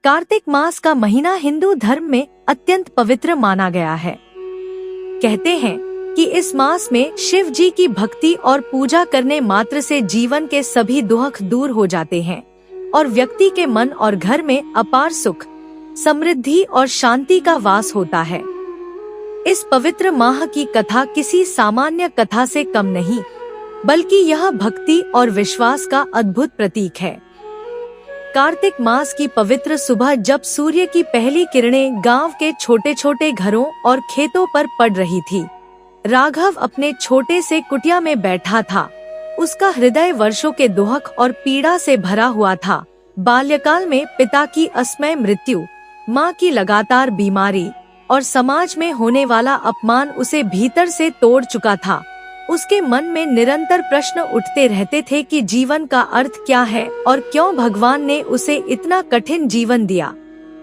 कार्तिक मास का महीना हिंदू धर्म में अत्यंत पवित्र माना गया है। कहते हैं कि इस मास में शिव जी की भक्ति और पूजा करने मात्र से जीवन के सभी दुख दूर हो जाते हैं और व्यक्ति के मन और घर में अपार सुख, समृद्धि और शांति का वास होता है। इस पवित्र माह की कथा किसी सामान्य कथा से कम नहीं, बल्कि यह भक्ति और विश्वास का अद्भुत प्रतीक है। कार्तिक मास की पवित्र सुबह जब सूर्य की पहली किरणें गांव के छोटे छोटे घरों और खेतों पर पड़ रही थी, राघव अपने छोटे से कुटिया में बैठा था। उसका हृदय वर्षों के दुख और पीड़ा से भरा हुआ था। बाल्यकाल में पिता की असमय मृत्यु, माँ की लगातार बीमारी और समाज में होने वाला अपमान उसे भीतर से तोड़ चुका था। उसके मन में निरंतर प्रश्न उठते रहते थे कि जीवन का अर्थ क्या है और क्यों भगवान ने उसे इतना कठिन जीवन दिया।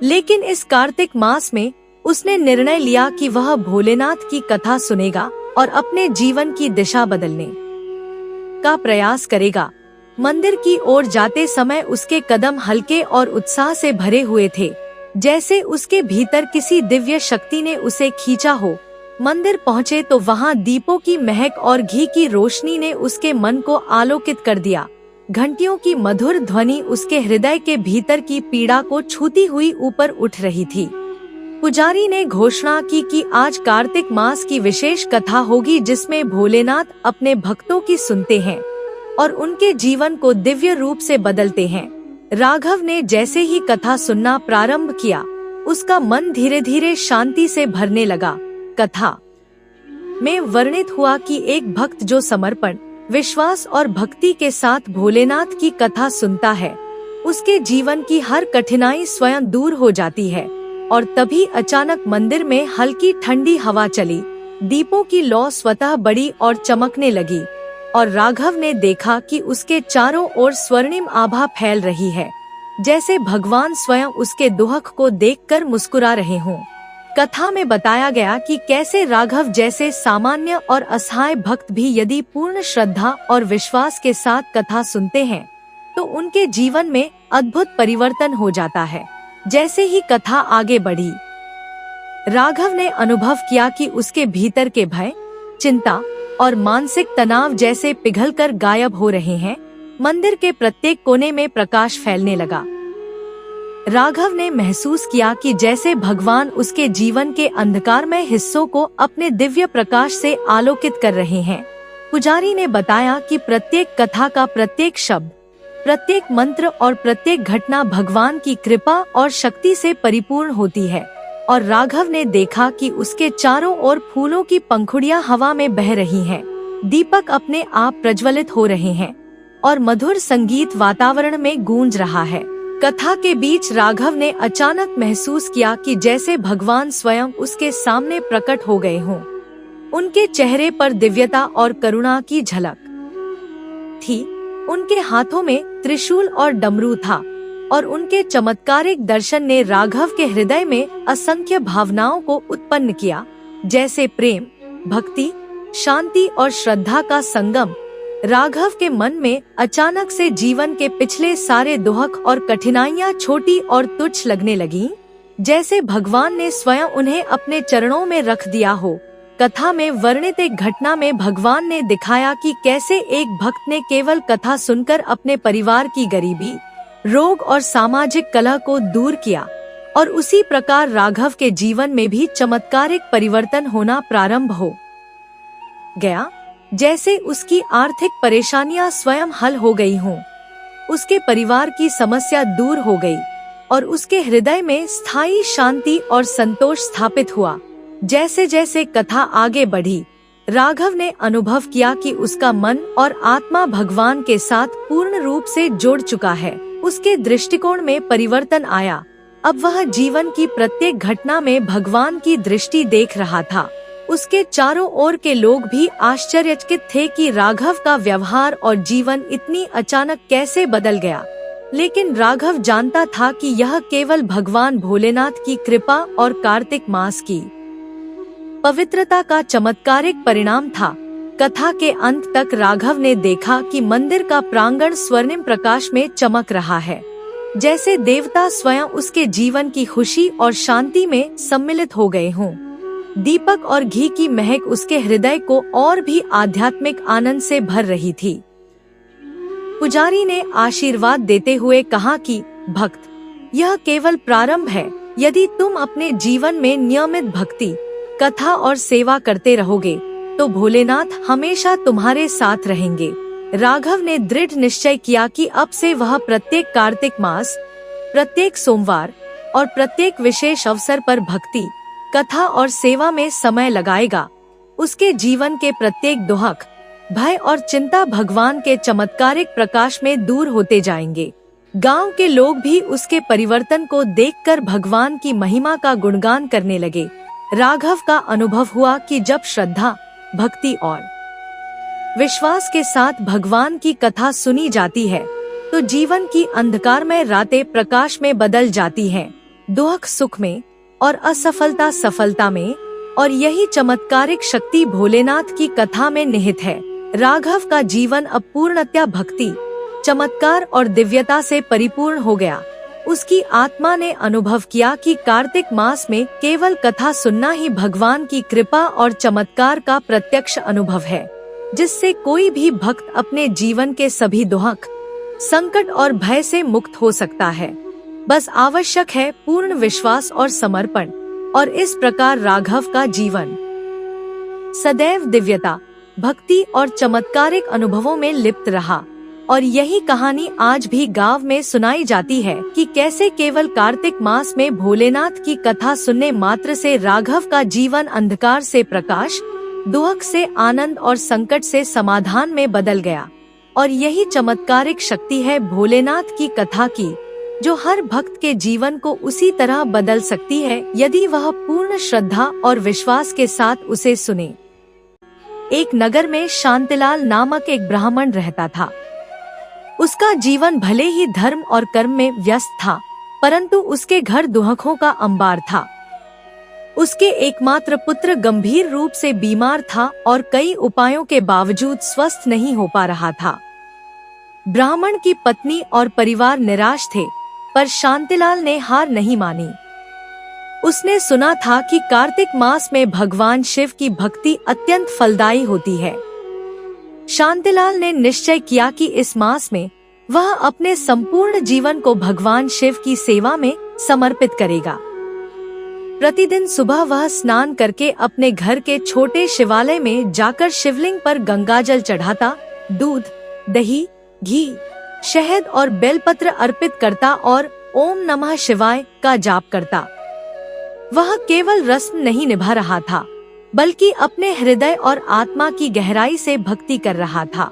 लेकिन इस कार्तिक मास में उसने निर्णय लिया कि वह भोलेनाथ की कथा सुनेगा और अपने जीवन की दिशा बदलने का प्रयास करेगा। मंदिर की ओर जाते समय उसके कदम हल्के और उत्साह से भरे हुए थे, जैसे उसके भीतर किसी दिव्य शक्ति ने उसे खींचा हो। मंदिर पहुँचे तो वहाँ दीपों की महक और घी की रोशनी ने उसके मन को आलोकित कर दिया। घंटियों की मधुर ध्वनि उसके हृदय के भीतर की पीड़ा को छूती हुई ऊपर उठ रही थी। पुजारी ने घोषणा की कि आज कार्तिक मास की विशेष कथा होगी, जिसमें भोलेनाथ अपने भक्तों की सुनते हैं और उनके जीवन को दिव्य रूप से बदलते हैं। राघव ने जैसे ही कथा सुनना प्रारंभ किया, उसका मन धीरे धीरे शांति से भरने लगा। कथा में वर्णित हुआ कि एक भक्त जो समर्पण, विश्वास और भक्ति के साथ भोलेनाथ की कथा सुनता है, उसके जीवन की हर कठिनाई स्वयं दूर हो जाती है। और तभी अचानक मंदिर में हल्की ठंडी हवा चली, दीपों की लौ स्वतः बड़ी और चमकने लगी और राघव ने देखा कि उसके चारों ओर स्वर्णिम आभा फैल रही है, जैसे भगवान स्वयं उसके दुख को देखकर मुस्कुरा रहे हों। कथा में बताया गया कि कैसे राघव जैसे सामान्य और असहाय भक्त भी यदि पूर्ण श्रद्धा और विश्वास के साथ कथा सुनते हैं तो उनके जीवन में अद्भुत परिवर्तन हो जाता है। जैसे ही कथा आगे बढ़ी, राघव ने अनुभव किया कि उसके भीतर के भय, चिंता और मानसिक तनाव जैसे पिघलकर गायब हो रहे हैं। मंदिर के प्रत्येक कोने में प्रकाश फैलने लगा। राघव ने महसूस किया कि जैसे भगवान उसके जीवन के अंधकारमय हिस्सों को अपने दिव्य प्रकाश से आलोकित कर रहे हैं। पुजारी ने बताया कि प्रत्येक कथा का प्रत्येक शब्द, प्रत्येक मंत्र और प्रत्येक घटना भगवान की कृपा और शक्ति से परिपूर्ण होती है। और राघव ने देखा कि उसके चारों ओर फूलों की पंखुड़ियां हवा में बह रही हैं, दीपक अपने आप प्रज्वलित हो रहे हैं और मधुर संगीत वातावरण में गूंज रहा है। कथा के बीच राघव ने अचानक महसूस किया कि जैसे भगवान स्वयं उसके सामने प्रकट हो गए हों। उनके चेहरे पर दिव्यता और करुणा की झलक थी। उनके हाथों में त्रिशूल और डमरू था और उनके चमत्कारिक दर्शन ने राघव के हृदय में असंख्य भावनाओं को उत्पन्न किया, जैसे प्रेम, भक्ति, शांति और श्रद्धा का संगम। राघव के मन में अचानक से जीवन के पिछले सारे दुख और कठिनाइयां छोटी और तुच्छ लगने लगीं, जैसे भगवान ने स्वयं उन्हें अपने चरणों में रख दिया हो। कथा में वर्णित एक घटना में भगवान ने दिखाया कि कैसे एक भक्त ने केवल कथा सुनकर अपने परिवार की गरीबी, रोग और सामाजिक कलह को दूर किया और उसी प्रकार राघव के जीवन में भी चमत्कारिक परिवर्तन होना प्रारंभ हो गया। जैसे उसकी आर्थिक परेशानियां स्वयं हल हो गई हों, उसके परिवार की समस्या दूर हो गई और उसके हृदय में स्थायी शांति और संतोष स्थापित हुआ। जैसे जैसे कथा आगे बढ़ी, राघव ने अनुभव किया कि उसका मन और आत्मा भगवान के साथ पूर्ण रूप से जुड़ चुका है। उसके दृष्टिकोण में परिवर्तन आया। अब वह जीवन की प्रत्येक घटना में भगवान की दृष्टि देख रहा था। उसके चारों ओर के लोग भी आश्चर्यचकित थे कि राघव का व्यवहार और जीवन इतनी अचानक कैसे बदल गया। लेकिन राघव जानता था कि यह केवल भगवान भोलेनाथ की कृपा और कार्तिक मास की पवित्रता का चमत्कारिक परिणाम था। कथा के अंत तक राघव ने देखा कि मंदिर का प्रांगण स्वर्णिम प्रकाश में चमक रहा है। जैसे देवता स्वयं उसके जीवन की खुशी और शांति में सम्मिलित हो गए हों। दीपक और घी की महक उसके हृदय को और भी आध्यात्मिक आनंद से भर रही थी। पुजारी ने आशीर्वाद देते हुए कहा कि भक्त, यह केवल प्रारंभ है। यदि तुम अपने जीवन में नियमित भक्ति, कथा और सेवा करते रहोगे तो भोलेनाथ हमेशा तुम्हारे साथ रहेंगे। राघव ने दृढ़ निश्चय किया कि अब से वह प्रत्येक कार्तिक मास, प्रत्येक सोमवार और प्रत्येक विशेष अवसर पर भक्ति, कथा और सेवा में समय लगाएगा। उसके जीवन के प्रत्येक दुख, भय और चिंता भगवान के चमत्कारिक प्रकाश में दूर होते जाएंगे। गांव के लोग भी उसके परिवर्तन को देखकर भगवान की महिमा का गुणगान करने लगे। राघव का अनुभव हुआ कि जब श्रद्धा, भक्ति और विश्वास के साथ भगवान की कथा सुनी जाती है तो जीवन की अंधकारमय रातें प्रकाश में बदल जाती हैं, दुख सुख में और असफलता सफलता में। और यही चमत्कारिक शक्ति भोलेनाथ की कथा में निहित है। राघव का जीवन अब पूर्णतया भक्ति, चमत्कार और दिव्यता से परिपूर्ण हो गया। उसकी आत्मा ने अनुभव किया कि कार्तिक मास में केवल कथा सुनना ही भगवान की कृपा और चमत्कार का प्रत्यक्ष अनुभव है, जिससे कोई भी भक्त अपने जीवन के सभी दुख, संकट और भय से मुक्त हो सकता है। बस आवश्यक है पूर्ण विश्वास और समर्पण। और इस प्रकार राघव का जीवन सदैव दिव्यता, भक्ति और चमत्कारिक अनुभवों में लिप्त रहा। और यही कहानी आज भी गांव में सुनाई जाती है कि कैसे केवल कार्तिक मास में भोलेनाथ की कथा सुनने मात्र से राघव का जीवन अंधकार से प्रकाश, दुख से आनंद और संकट से समाधान में बदल गया। और यही चमत्कारिक शक्ति है भोलेनाथ की कथा की, जो हर भक्त के जीवन को उसी तरह बदल सकती है यदि वह पूर्ण श्रद्धा और विश्वास के साथ उसे सुने। एक नगर में शांतिलाल नामक एक ब्राह्मण रहता था। उसका जीवन भले ही धर्म और कर्म में व्यस्त था, परंतु उसके घर दुखों का अंबार था। उसके एकमात्र पुत्र गंभीर रूप से बीमार था और कई उपायों के बावजूद स्वस्थ नहीं हो पा रहा था। ब्राह्मण की पत्नी और परिवार निराश थे, पर शांतिलाल ने हार नहीं मानी। उसने सुना था कि कार्तिक मास में भगवान शिव की भक्ति अत्यंत फलदायी होती है। शांतिलाल ने निश्चय किया कि इस मास में वह अपने संपूर्ण जीवन को भगवान शिव की सेवा में समर्पित करेगा। प्रतिदिन सुबह वह स्नान करके अपने घर के छोटे शिवालय में जाकर शिवलिंग पर गंगाजल चढ़ाता, दूध, दही, घी, शहद और बेलपत्र अर्पित करता और ओम नमः शिवाय का जाप करता। वह केवल रस्म नहीं निभा रहा था, बल्कि अपने हृदय और आत्मा की गहराई से भक्ति कर रहा था।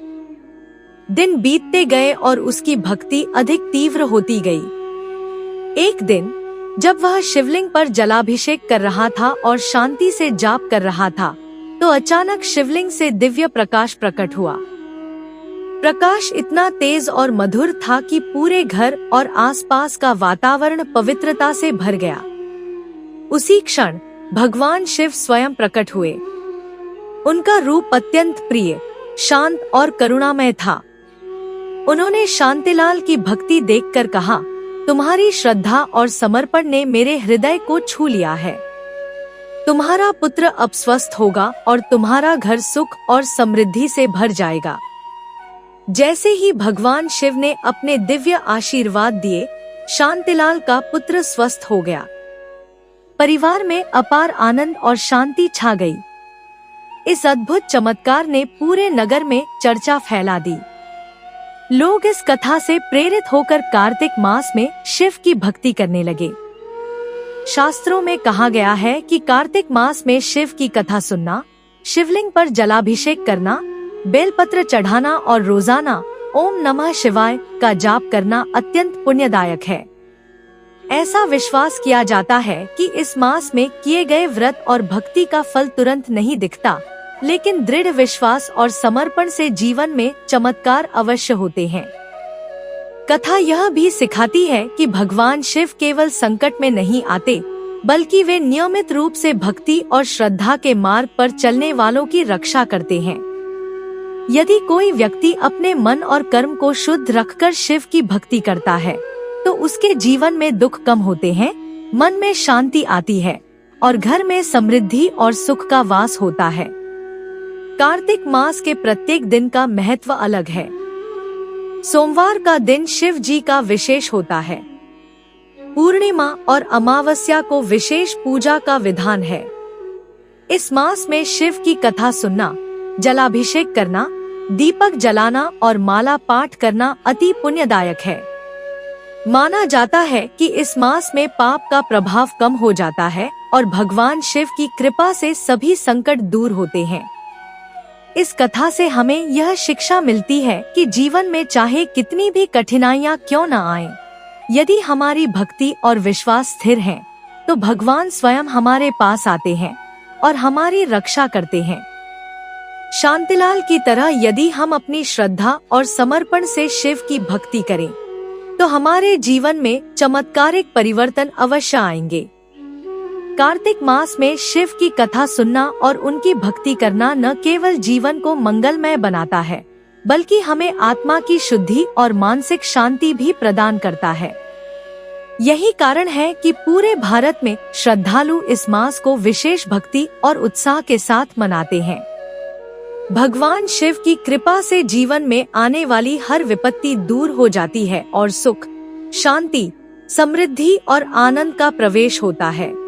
दिन बीतते गए और उसकी भक्ति अधिक तीव्र होती गई। एक दिन जब वह शिवलिंग पर जलाभिषेक कर रहा था और शांति से जाप कर रहा था, तो अचानक शिवलिंग से दिव्य प्रकाश प्रकट हुआ। प्रकाश इतना तेज और मधुर था कि पूरे घर और आसपास का वातावरण पवित्रता से भर गया। उसी क्षण भगवान शिव स्वयं प्रकट हुए। उनका रूप अत्यंत प्रिय, शांत और करुणामय था। उन्होंने शांतिलाल की भक्ति देखकर कहा, तुम्हारी श्रद्धा और समर्पण ने मेरे हृदय को छू लिया है। तुम्हारा पुत्र अब स्वस्थ होगा और तुम्हारा घर सुख और समृद्धि से भर जाएगा। जैसे ही भगवान शिव ने अपने दिव्य आशीर्वाद दिए, शांतिलाल का पुत्र स्वस्थ हो गया। परिवार में अपार आनंद और शांति छा गई। इस अद्भुत चमत्कार ने पूरे नगर में चर्चा फैला दी। लोग इस कथा से प्रेरित होकर कार्तिक मास में शिव की भक्ति करने लगे। शास्त्रों में कहा गया है कि कार्तिक मास में शिव की कथा सुनना, शिवलिंग पर जलाभिषेक करना, बेलपत्र चढ़ाना और रोजाना ओम नमः शिवाय का जाप करना अत्यंत पुण्यदायक है। ऐसा विश्वास किया जाता है कि इस मास में किए गए व्रत और भक्ति का फल तुरंत नहीं दिखता, लेकिन दृढ़ विश्वास और समर्पण से जीवन में चमत्कार अवश्य होते हैं। कथा यह भी सिखाती है कि भगवान शिव केवल संकट में नहीं आते, बल्कि वे नियमित रूप से भक्ति और श्रद्धा के मार्ग पर चलने वालों की रक्षा करते हैं। यदि कोई व्यक्ति अपने मन और कर्म को शुद्ध रखकर शिव की भक्ति करता है, तो उसके जीवन में दुख कम होते हैं, मन में शांति आती है और घर में समृद्धि और सुख का वास होता है। कार्तिक मास के प्रत्येक दिन का महत्व अलग है। सोमवार का दिन शिव जी का विशेष होता है। पूर्णिमा और अमावस्या को विशेष पूजा का विधान है। इस मास में शिव की कथा सुनना, जलाभिषेक करना, दीपक जलाना और माला पाठ करना अति पुण्यदायक है। माना जाता है कि इस मास में पाप का प्रभाव कम हो जाता है और भगवान शिव की कृपा से सभी संकट दूर होते हैं। इस कथा से हमें यह शिक्षा मिलती है कि जीवन में चाहे कितनी भी कठिनाइयां क्यों न आएं, यदि हमारी भक्ति और विश्वास स्थिर है, तो भगवान स्वयं हमारे पास आते हैं और हमारी रक्षा करते हैं। शांतिलाल की तरह यदि हम अपनी श्रद्धा और समर्पण से शिव की भक्ति करें, तो हमारे जीवन में चमत्कारिक परिवर्तन अवश्य आएंगे। कार्तिक मास में शिव की कथा सुनना और उनकी भक्ति करना न केवल जीवन को मंगलमय बनाता है, बल्कि हमें आत्मा की शुद्धि और मानसिक शांति भी प्रदान करता है। यही कारण है कि पूरे भारत में श्रद्धालु इस मास को विशेष भक्ति और उत्साह के साथ मनाते हैं। भगवान शिव की कृपा से जीवन में आने वाली हर विपत्ति दूर हो जाती है और सुख, शांति, समृद्धि और आनंद का प्रवेश होता है।